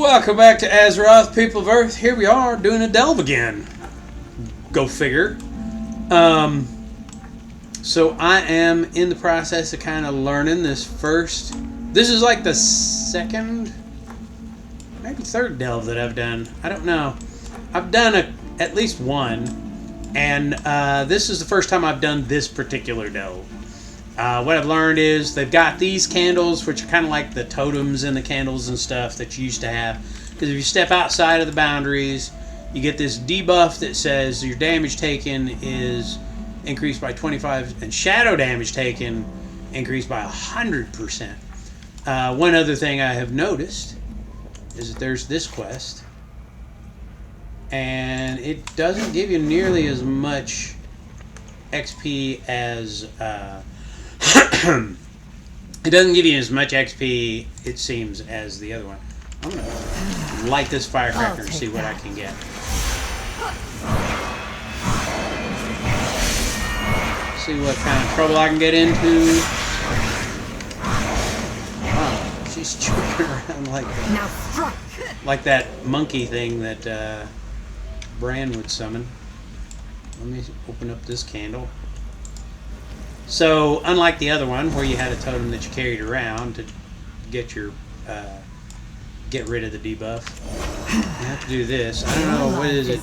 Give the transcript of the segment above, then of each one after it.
Welcome back to Azeroth, people of Earth. Here we are doing a delve again. Go figure. So I am in the process of kind of learning this first. This is like the second, maybe third delve that I've done. I don't know. I've done at least one, and this is the first time I've done this particular delve. What I've learned is they've got these candles, which are kind of like the totems and the candles and stuff that you used to have. Because if you step outside of the boundaries, you get this debuff that says your damage taken is increased by 25, and shadow damage taken increased by 100%. One other thing I have noticed is that there's this quest, and it doesn't give you nearly as much XP as it doesn't give you as much XP, it seems, as the other one. I'm going to light this firecracker and see what I can get. See what kind of trouble I can get into. Wow, she's jumping around like that monkey thing that Bran would summon. Let me open up this candle. So, unlike the other one, where you had a totem that you carried around to get your get rid of the debuff, you have to do this. I don't know, what is it?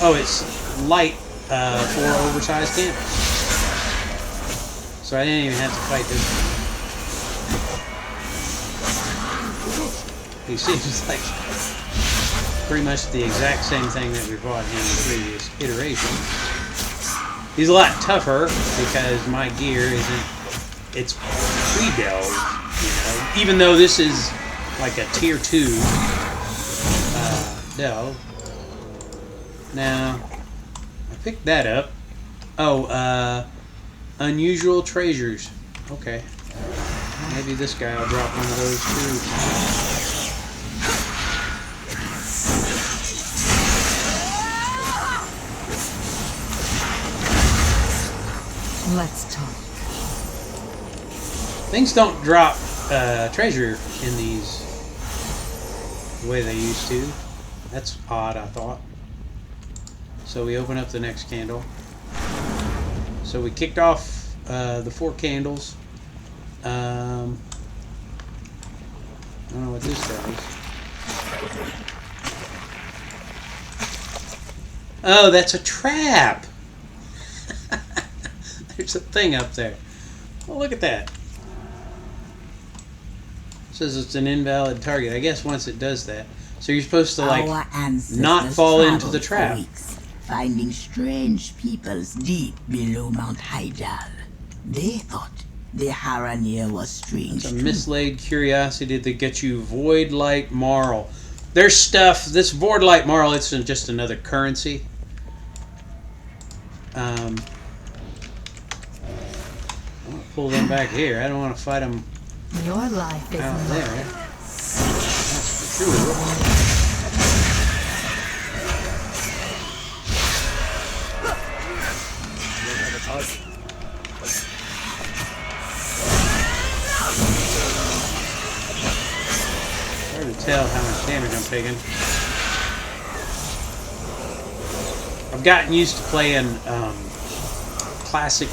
Oh, it's light for oversized candles. So I didn't even have to fight this one. He seems like pretty much the exact same thing that we fought in the previous iteration. He's a lot tougher because my gear isn't, it's pre-delve, you know, even though this is like a tier 2 delve. Now, I picked that up. Oh, unusual treasures. Okay. Maybe this guy will drop one of those too. Let's talk. Things don't drop treasure in these the way they used to. That's odd, I thought. So we open up the next candle. So we kicked off the 4 candles. I don't know what this does. Oh, that's a trap! There's a thing up there. Oh, look at that. It says it's an invalid target. I guess once it does that. So you're supposed to, like, not fall into the trap. Weeks, finding strange peoples deep below Mount Hyjal. They thought the Haranir was strange It's a mislaid curiosity to get you Void Light Marl. There's stuff. This Void Light Marl, it's just another currency. Pull them back here. I don't want to fight them Your life is out there. That's for sure. Hard to tell how much damage I'm taking. I've gotten used to playing classic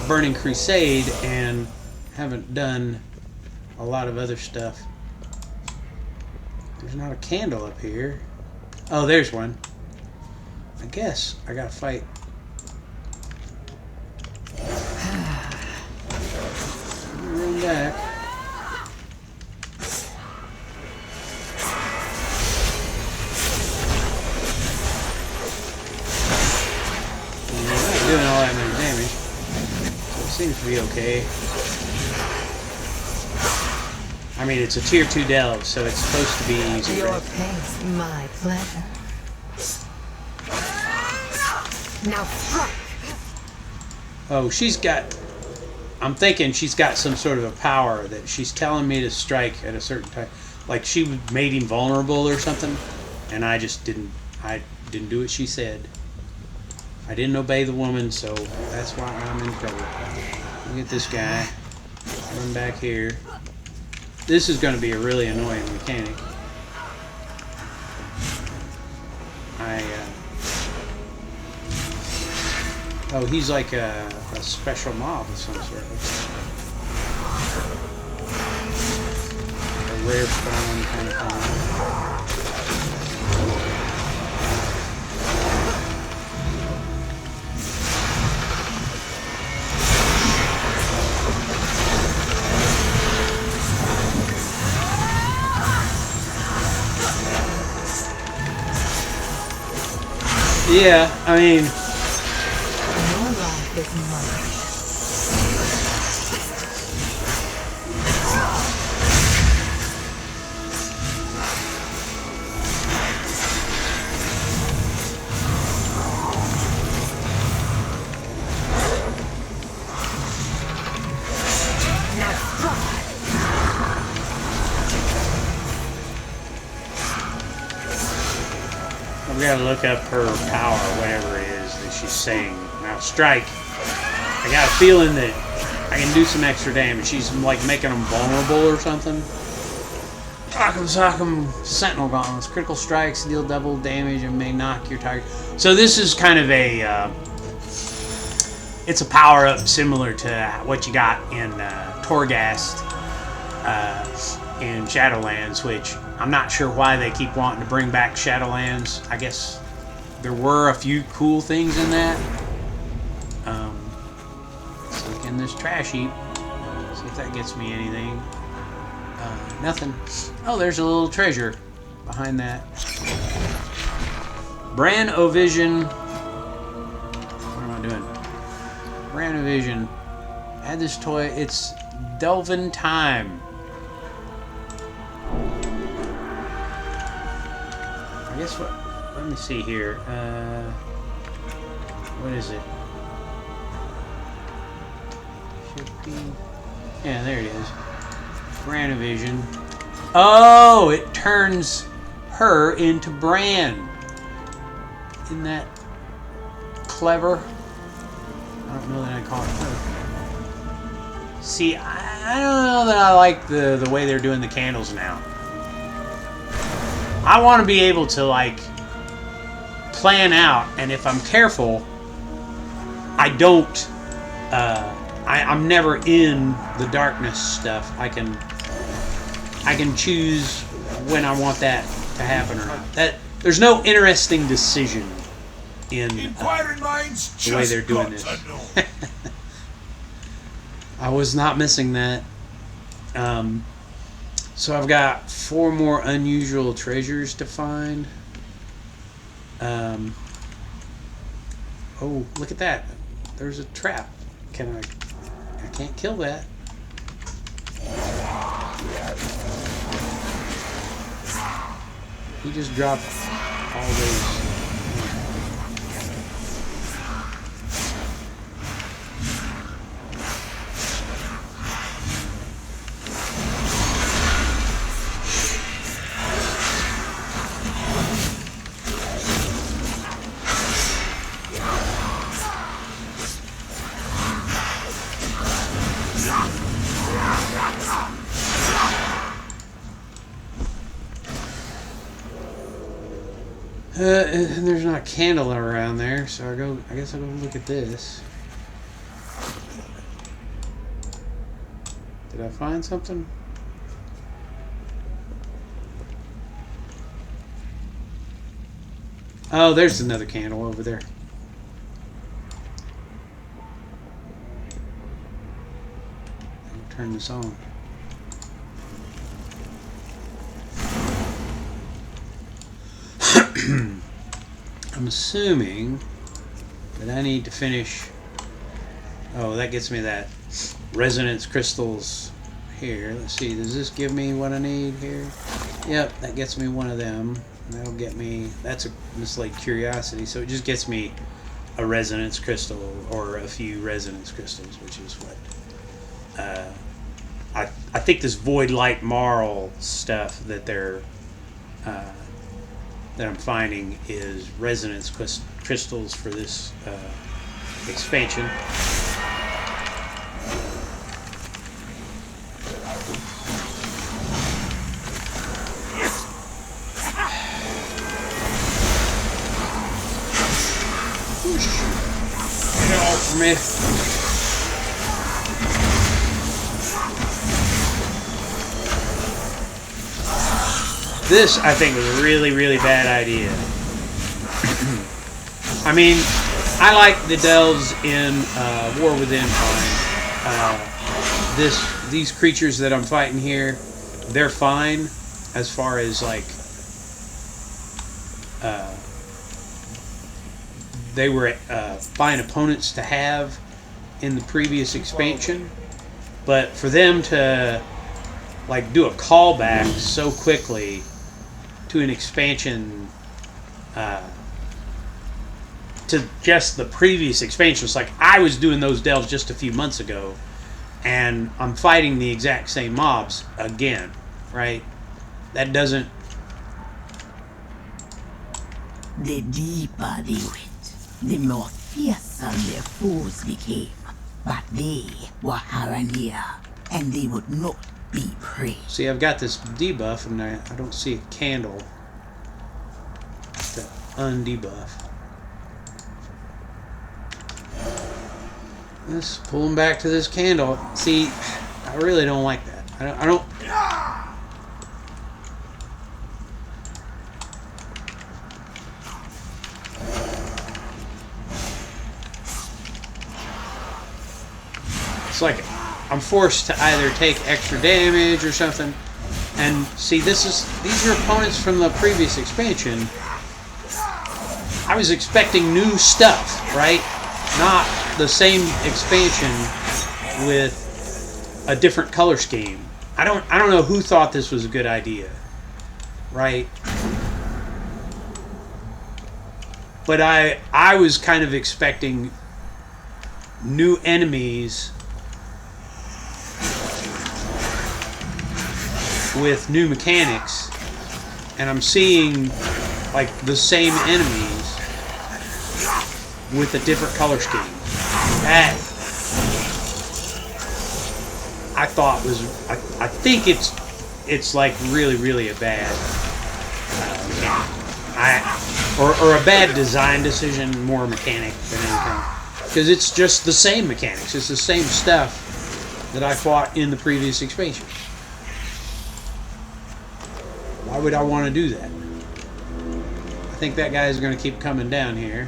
Burning Crusade and haven't done a lot of other stuff. There's not a candle up here. Oh, there's one. I guess I gotta fight. Run back. Not doing all that much damage. Seems to be okay. I mean, it's a tier 2 delve, so it's supposed to be easy. Your Right? pace, my pleasure. Now strike. Oh, she's got... I'm thinking she's got some sort of a power that she's telling me to strike at a certain time. Like she made him vulnerable or something, and I just didn't... I didn't do what she said. I didn't obey the woman, so that's why I'm in trouble. Look at this guy. Run back here. This is going to be a really annoying mechanic. Oh, he's like a special mob of some sort. A rare spawn kind of thing. Yeah, I mean... Your life is mine. We gotta look up her power, whatever it is that she's saying. Now, strike. I got a feeling that I can do some extra damage. She's like making them vulnerable or something. Sock'em, Sentinel Gauntlets. Critical strikes deal double damage and may knock your target. So this is kind of a... it's a power-up similar to what you got in Torghast in Shadowlands, which... I'm not sure why they keep wanting to bring back Shadowlands. I guess there were a few cool things in that. Let's look in this trash heap. See if that gets me anything. Nothing. Oh, there's a little treasure behind that. Brand-O-Vision. What am I doing? Brand-O-Vision. Add this toy. It's Delvin Time. I guess what? Let me see here. What is it? Should be. Yeah, there it is. Brand-O-Vision. Oh, it turns her into Bran. Isn't that clever? I don't know that I call it clever. See, I don't know that I like the way they're doing the candles now. I want to be able to, like, plan out, and if I'm careful, I don't, I'm never in the darkness stuff. I can choose when I want that to happen or not. There's no interesting decision in the way they're doing this. I was not missing that. So I've got 4 more unusual treasures to find. Oh, look at that. There's a trap. I can't kill that. He just dropped all those. And there's not a candle around there, so I guess I'll go look at this. Did I find something? Oh, there's another candle over there. I'll turn this on. I'm assuming that I need to finish. Oh, that gets me that resonance crystals here. Let's see, does this give me what I need here? Yep, that gets me one of them. That'll get me, that's a mislaid curiosity, so it just gets me a resonance crystal or a few resonance crystals, which is what I think this void light marl stuff that they're that I'm finding is resonance crystals for this expansion. I mean, this, I think, was a really, really bad idea. I mean, I like the delves in War Within fine. These creatures that I'm fighting here, they're fine as far as like they were fine opponents to have in the previous expansion, but for them to like do a callback so quickly to an expansion to just the previous expansion, it's like I was doing those delves just a few months ago and I'm fighting the exact same mobs again, right? That doesn't... The deeper they went, the more fearsome their foes became. But they were Haranir, and they would not be prey. See, I've got this debuff, and I don't see a candle to undebuff. Let's pull him back to this candle. See, I really don't like that. I don't... It's like I'm forced to either take extra damage or something. And see, these are opponents from the previous expansion. I was expecting new stuff, right? Not the same expansion with a different color scheme. I don't know who thought this was a good idea, right? But I was kind of expecting new enemies with new mechanics, and I'm seeing like the same enemies with a different color scheme. That I thought was, I think it's like really a bad or a bad design decision, more mechanic than anything, because it's just the same mechanics. It's the same stuff that I fought in the previous expansion. Why would I want to do that? I think that guy is going to keep coming down here.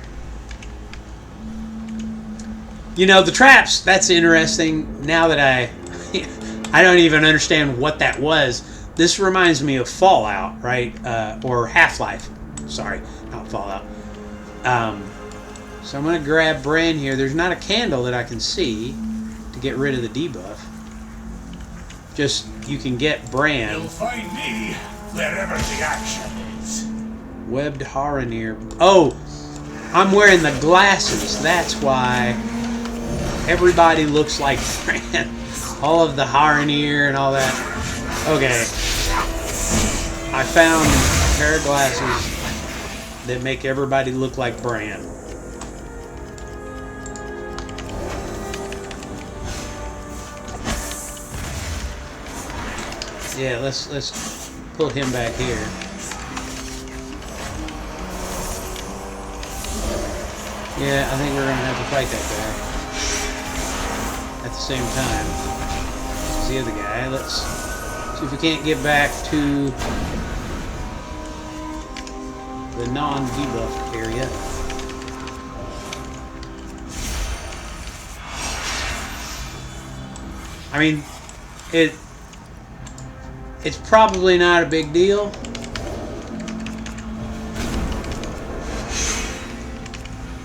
You know, the traps, that's interesting. Now that I don't even understand what that was. This reminds me of Fallout, right? Or Half-Life. Sorry, not Fallout. So I'm going to grab Bran here. There's not a candle that I can see to get rid of the debuff. Just, you can get Bran. You'll find me wherever the action is. Webbed Haranir. Oh, I'm wearing the glasses. That's why everybody looks like Bran. All of the Haranir and all that. Okay. I found a pair of glasses that make everybody look like Bran. Yeah, let's pull him back here. Yeah, I think we're gonna have to fight that guy at the same time as the other guy. Let's see if we can't get back to the non-debuffed area. I mean, it's probably not a big deal.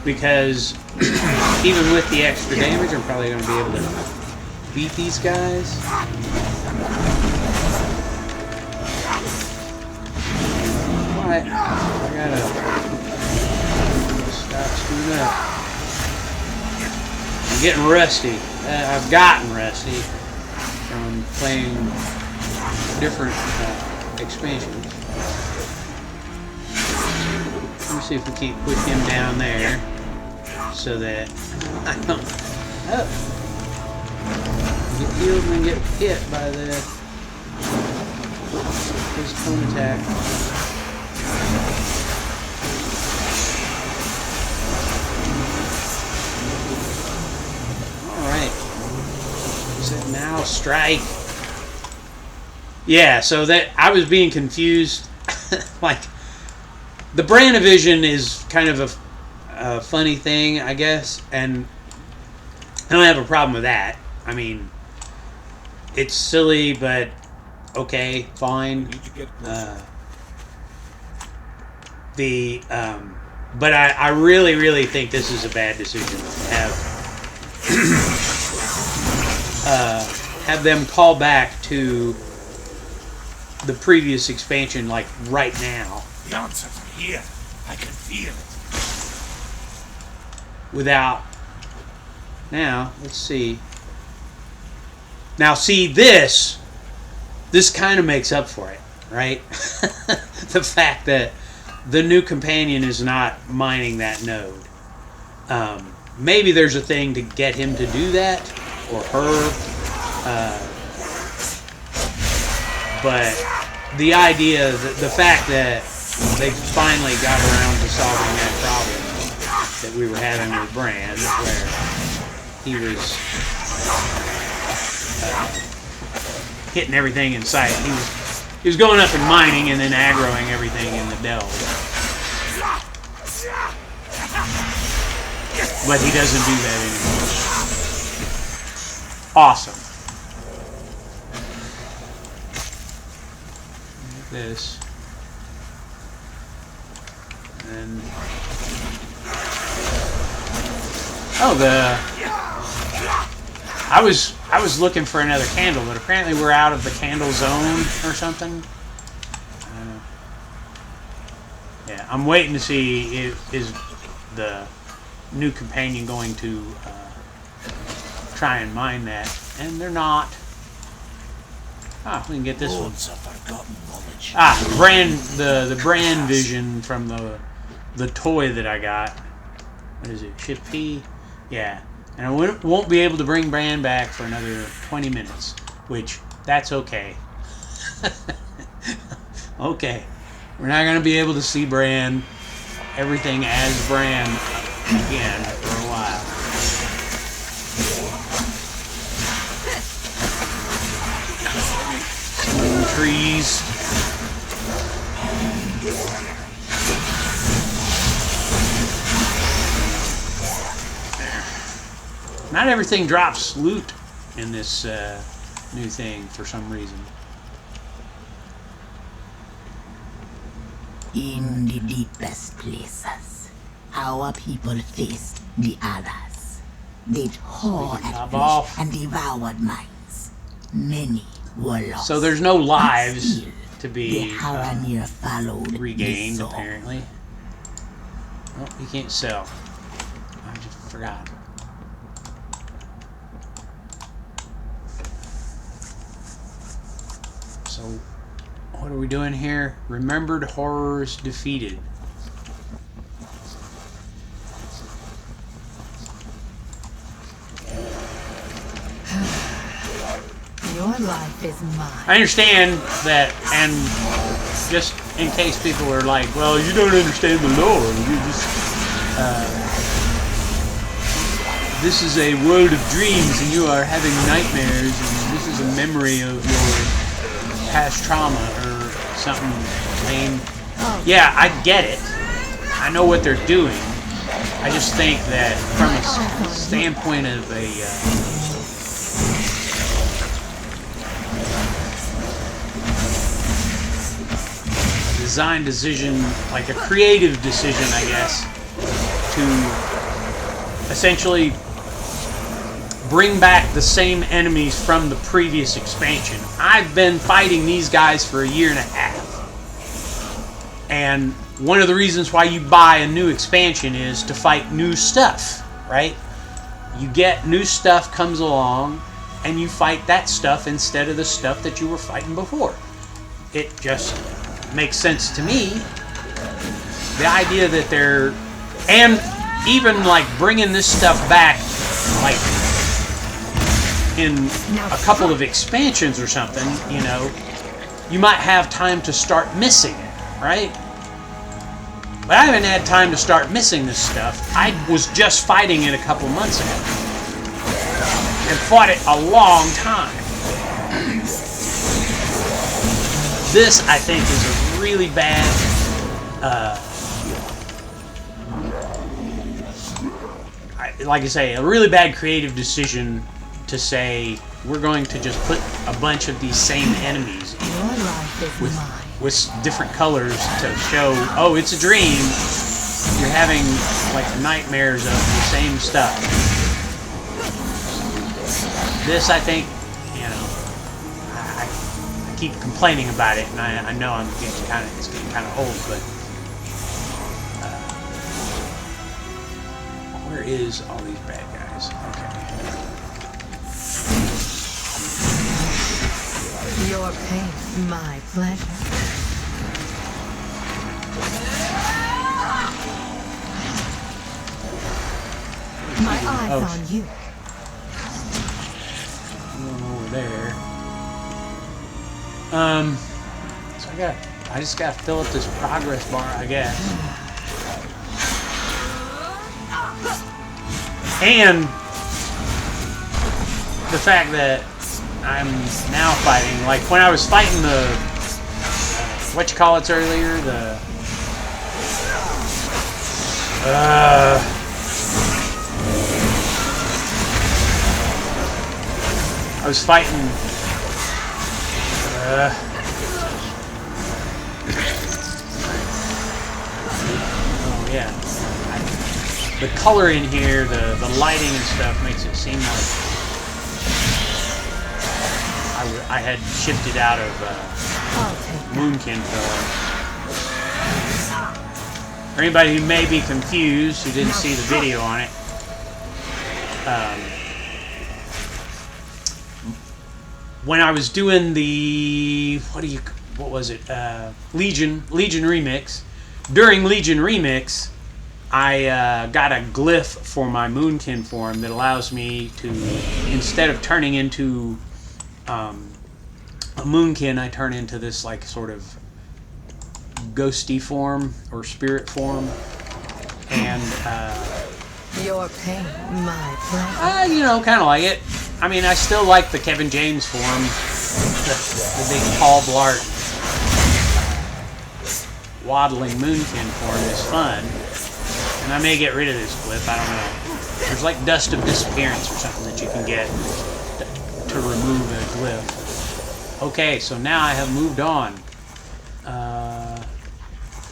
Because even with the extra damage, I'm probably going to be able to beat these guys. What? I gotta stop screwing up. I'm getting rusty. I've gotten rusty from playing different expansions. Let me see if we can't put him down there so that I don't get healed and get hit by his own attack. strike. Yeah, so that I was being confused. Like, the Brandivision is kind of a funny thing, I guess, and I don't have a problem with that. I mean, it's silly, but okay, fine. But I really, really think this is a bad decision to have them call back to the previous expansion, like right now. The answer's here. I can feel it. Without. Now, let's see. Now, see, this kind of makes up for it, right? The fact that the new companion is not mining that node. Maybe there's a thing to get him to do that, or her. But the idea, the fact that they finally got around to solving that problem that we were having with Brand, where he was hitting everything in sight. He was going up and mining and then aggroing everything in the delve. But he doesn't do that anymore. Awesome. Like this. And I was looking for another candle, but apparently we're out of the candle zone or something. Yeah, I'm waiting to see is the new companion going to try and mine that, and they're not. Ah, we can get this one. Ah, the brand vision from the toy that I got. What is it? Shift P? Yeah. And I won't be able to bring Bran back for another 20 minutes, which, that's okay. Okay. We're not going to be able to see Bran, everything as Bran again for a while. Smooth trees. Not everything drops loot in this new thing for some reason. In the deepest places, our people faced the others. They tore at flesh and devoured minds. Many were lost. So there's no lives to be regained, regained, apparently. Oh, you can't sell. I just forgot. So, what are we doing here? Remembered horrors defeated. Your life is mine. I understand that, and just in case people are like, well, you don't understand the lore. You just, this is a world of dreams, and you are having nightmares, and this is a memory of your past trauma or something lame. Yeah, I get it. I know what they're doing. I just think that from a standpoint of a design decision, like a creative decision, I guess, to essentially bring back the same enemies from the previous expansion. I've been fighting these guys for a year and a half. And one of the reasons why you buy a new expansion is to fight new stuff, right? You get new stuff comes along and you fight that stuff instead of the stuff that you were fighting before. It just makes sense to me. The idea that they're, and even like bringing this stuff back, like in a couple of expansions or something, you know, you might have time to start missing it, right? But I haven't had time to start missing this stuff. I was just fighting it a couple months ago and fought it a long time. This, I think, is a really bad like I say, a really bad creative decision to say we're going to just put a bunch of these same enemies with different colors to show, oh, it's a dream. You're having like nightmares of the same stuff. This, I think, you know, I keep complaining about it, and I know it's getting kind of old, but where is all these bad guys? Okay. Your pain, my pleasure. My eyes on you. Going over there. So I just gotta fill up this progress bar, I guess. And the fact that I'm now fighting, like when I was fighting the whatchamacallits earlier, I was fighting oh yeah, the color in here, the lighting and stuff makes it seem like I had shifted out of Moonkin form. For anybody who may be confused, who didn't see the video on it, when I was doing the Legion Remix, during Legion Remix, I got a glyph for my Moonkin form that allows me to, instead of turning into a Moonkin, I turn into this like sort of ghosty form or spirit form, and Your pain, my pleasure. you know, kind of like it. I mean, I still like the Kevin James form, the big Paul Blart waddling Moonkin form is fun, and I may get rid of this glyph. I don't know. There's like Dust of Disappearance or something that you can get to remove a glyph. Okay, so now I have moved on. I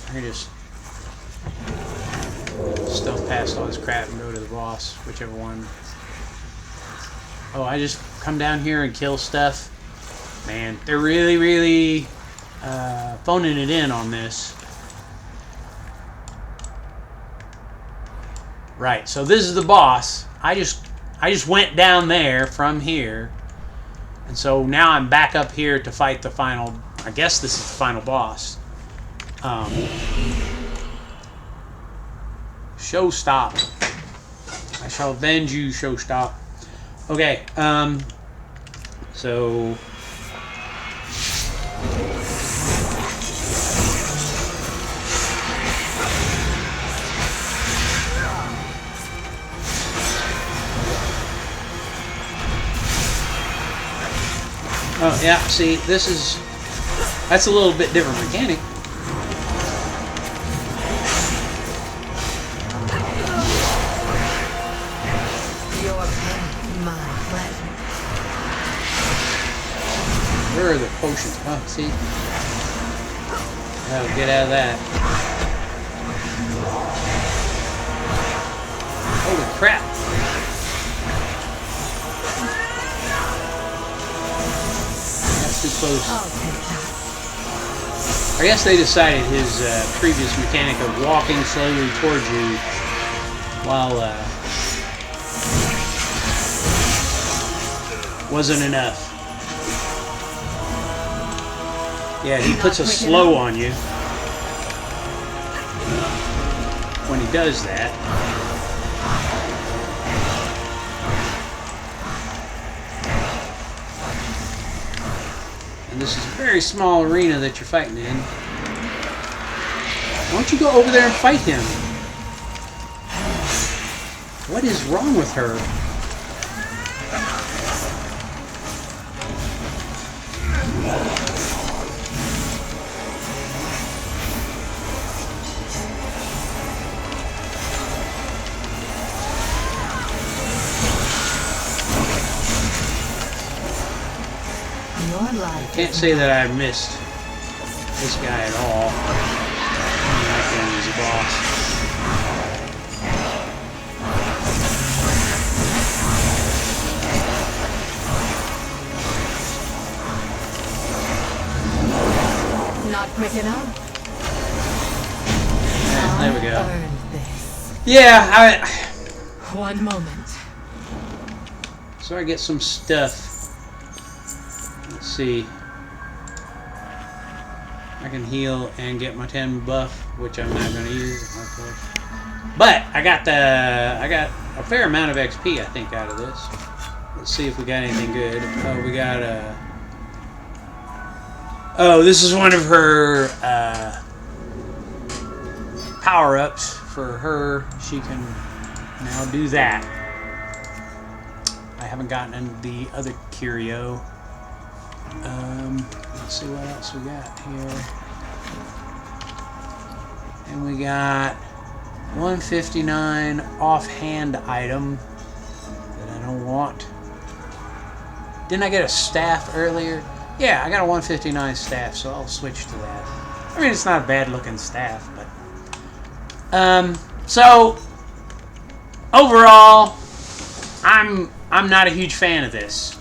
can just stuff past all this crap and go to the boss, whichever one. Oh, I just come down here and kill stuff. Man, they're really phoning it in on this. Right, so this is the boss. I just went down there from here, and so now I'm back up here to fight the final. I guess this is the final boss. Showstop. I shall avenge you, Showstop. Okay, so oh yeah, see, that's a little bit different mechanic. Where are the potions? Oh, see? Oh, get out of that. Holy crap! That's too close. I guess they decided his previous mechanic of walking slowly towards you while wasn't enough. Yeah, he puts a slow on you when he does that. And this is a very small arena that you're fighting in. Why don't you go over there and fight him? What is wrong with her? Can't say that I missed this guy at all. I think he's a boss. Not quick enough. Yeah, there we go. Earned this. Yeah, One moment. so I get some stuff. Let's see. I can heal and get my 10 buff, which I'm not going to use, of course. But I got a fair amount of XP, I think, out of this. Let's see if we got anything good. Oh, we got a. Oh, this is one of her power-ups for her. She can now do that. I haven't gotten the other curio. Let's see what else we got here. And we got 159 offhand item that I don't want. Didn't I get a staff earlier? Yeah, I got a 159 staff, so I'll switch to that. I mean, it's not a bad looking staff, but so overall, I'm not a huge fan of this.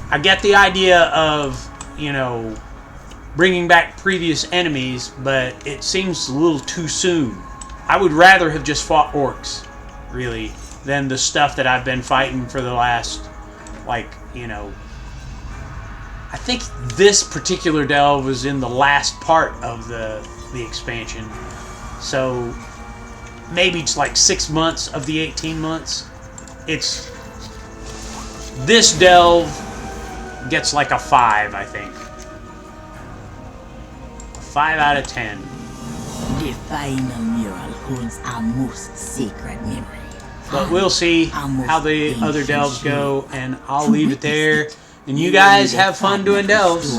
I get the idea of, you know, bringing back previous enemies, but it seems a little too soon. I would rather have just fought orcs, really, than the stuff that I've been fighting for the last, like, you know, I think this particular delve was in the last part of the expansion. So maybe it's like 6 months of the 18 months. It's this delve gets like a 5, I think. A 5 out of 10. The final mural holds our most sacred memory. But we'll see how the other delves go, and I'll leave it there. And you guys have fun doing delves.